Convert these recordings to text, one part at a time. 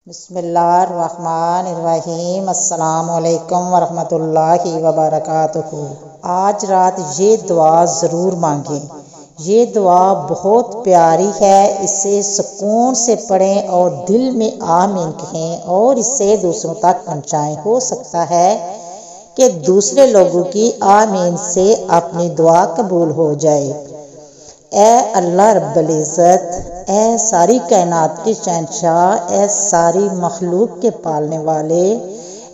بسم اللہ الرحمن الرحیم۔ السلام علیکم ورحمۃ اللہ وبرکاتہ۔ آج رات یہ دعا ضرور مانگیں۔ یہ دعا بہت پیاری ہے، اسے سکون سے پڑھیں اور دل میں آمین کہیں اور اسے دوسروں تک پہنچائیں۔ ہو سکتا ہے کہ دوسرے لوگوں کی آمین سے اپنی دعا قبول ہو جائے۔ اے اللہ رب العزت، اے ساری کائنات کے شہنشاہ، اے ساری مخلوق کے پالنے والے،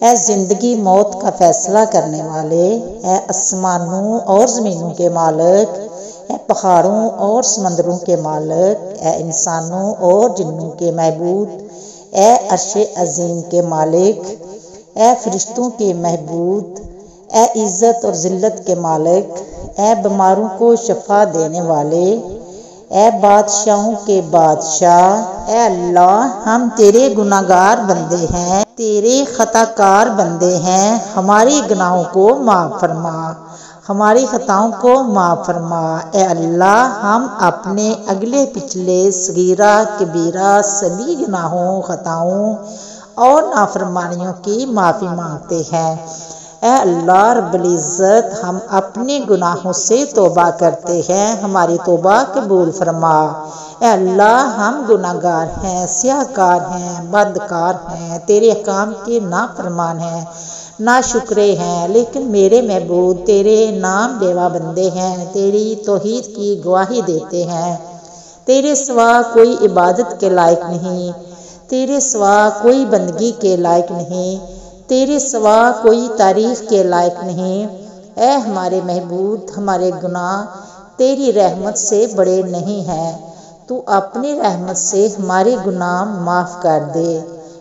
اے زندگی موت کا فیصلہ کرنے والے، اے آسمانوں اور زمینوں کے مالک، اے پہاڑوں اور سمندروں کے مالک، اے انسانوں اور جنوں کے معبود، اے عرش عظیم کے مالک، اے فرشتوں کے معبود، اے عزت اور ذلت کے مالک، اے بیماروں کو شفا دینے والے، اے بادشاہوں کے بادشاہ، اے اللہ ہم تیرے گناہ گار بندے ہیں، تیرے خطا کار بندے ہیں، ہماری گناہوں کو معاف فرما، ہماری خطاؤں کو معاف فرما۔ اے اللہ ہم اپنے اگلے پچھلے صغیرہ کبیرہ سبھی گناہوں، خطاؤں اور نافرمانیوں کی معافی مانگتے ہیں۔ اے اللہ رب العزت، ہم اپنے گناہوں سے توبہ کرتے ہیں، ہماری توبہ قبول فرما۔ اے اللہ ہم گناہ گار ہیں، سیاہ کار ہیں، بدکار ہیں، تیرے احکام کے نافرمان ہیں، ناشکرے ہیں، لیکن میرے معبود تیرے نام لیوا بندے ہیں، تیری توحید کی گواہی دیتے ہیں۔ تیرے سوا کوئی عبادت کے لائق نہیں، تیرے سوا کوئی بندگی کے لائق نہیں، تیرے سوا کوئی تعریف کے لائق نہیں۔ اے ہمارے محبوب، ہمارے گناہ تیری رحمت سے بڑے نہیں ہیں، تو اپنی رحمت سے ہمارے گناہ معاف کر دے۔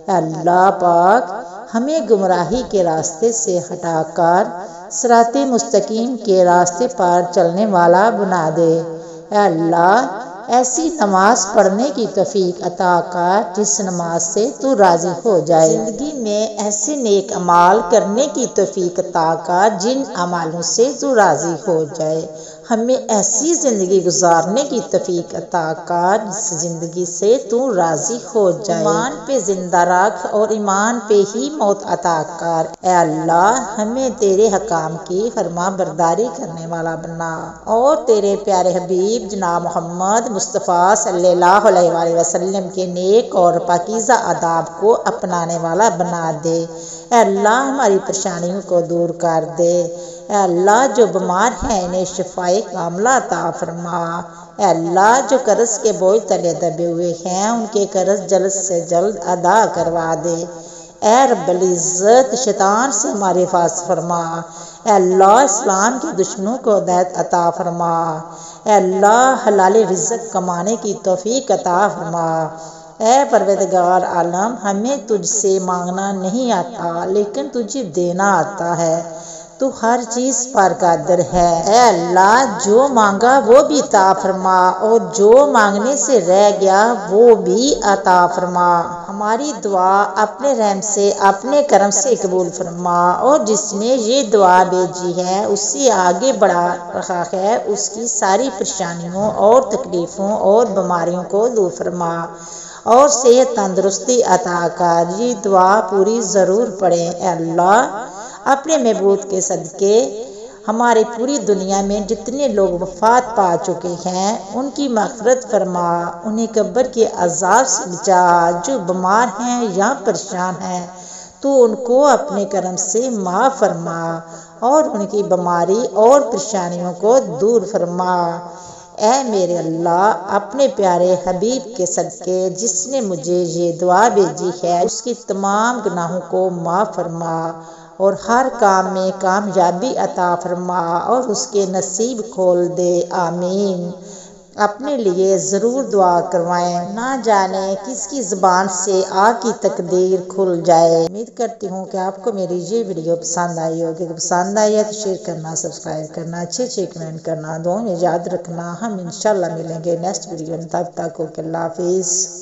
اے اللہ پاک، ہمیں گمراہی کے راستے سے ہٹا کر صراط مستقیم کے راستے پر چلنے والا بنا دے۔ اے اللہ ایسی نماز پڑھنے کی توفیق عطا کر جس نماز سے تو راضی ہو جائے۔ زندگی میں ایسے نیک اعمال کرنے کی توفیق عطا کر جن اعمالوں سے تو راضی ہو جائے۔ ہمیں ایسی زندگی گزارنے کی توفیق عطا کر جس زندگی سے تو راضی ہو جائے۔ ایمان پہ زندہ رکھ اور ایمان پہ ہی موت عطا کر۔ اے اللہ ہمیں تیرے حکام کی فرما برداری کرنے والا بنا اور تیرے پیارے حبیب جناب محمد مصطفیٰ صلی اللہ علیہ وآلہ وسلم کے نیک اور پاکیزہ آداب کو اپنانے والا بنا دے۔ اے اللہ ہماری پریشانیوں کو دور کر دے۔ اے اللہ جو بیمار ہیں انہیں شفائے کاملہ عطا فرما۔ اے اللہ جو قرض کے بوجھ تلے دبے ہوئے ہیں ان کے قرض جلد سے جلد ادا کروا دے۔ اے رب العزت شیطان سے ہماری حفاظت فرما۔ اے اللہ اسلام کے دشمنوں کو ہدایت عطا فرما۔ اے اللہ حلال رزق کمانے کی توفیق عطا فرما۔ اے پروردگار عالم، ہمیں تجھ سے مانگنا نہیں آتا لیکن تجھے دینا آتا ہے، تو ہر چیز پر قادر ہے۔ اے اللہ جو مانگا وہ بھی عطا فرما اور جو مانگنے سے رہ گیا وہ بھی عطا فرما۔ ہماری دعا اپنے رحم سے اپنے کرم سے قبول فرما اور جس نے یہ دعا بھیجی ہے اس سے آگے بڑھا رہا ہے، اس کی ساری پریشانیوں اور تکلیفوں اور بیماریوں کو دور فرما اور صحت تندرستی عطا کر۔ یہ دعا پوری ضرور پڑھیں۔ اے اللہ اپنے محبوب کے صدقے ہمارے پوری دنیا میں جتنے لوگ وفات پا چکے ہیں ان کی مغفرت فرما، انہیں قبر کے عذاب سے بچا۔ جو بیمار ہیں یا پریشان ہیں تو ان کو اپنے کرم سے معاف فرما اور ان کی بیماری اور پریشانیوں کو دور فرما۔ اے میرے اللہ اپنے پیارے حبیب کے صدقے جس نے مجھے یہ دعا بھیجی ہے اس کی تمام گناہوں کو معاف فرما اور ہر کام میں کامیابی عطا فرما اور اس کے نصیب کھول دے۔ آمین۔ اپنے لیے ضرور دعا کروائیں، نہ جانے کس کی زبان سے آگ کی تقدیر کھل جائے۔ امید کرتی ہوں کہ آپ کو میری یہ ویڈیو پسند آئی ہوگی۔ اگر پسند آئی ہے تو شیئر کرنا، سبسکرائب کرنا، اچھے کمنٹ کرنا، دعاؤں میں یاد رکھنا۔ ہم انشاءاللہ ملیں گے نیکسٹ ویڈیو میں، تب تک اوکے اللہ حافظ۔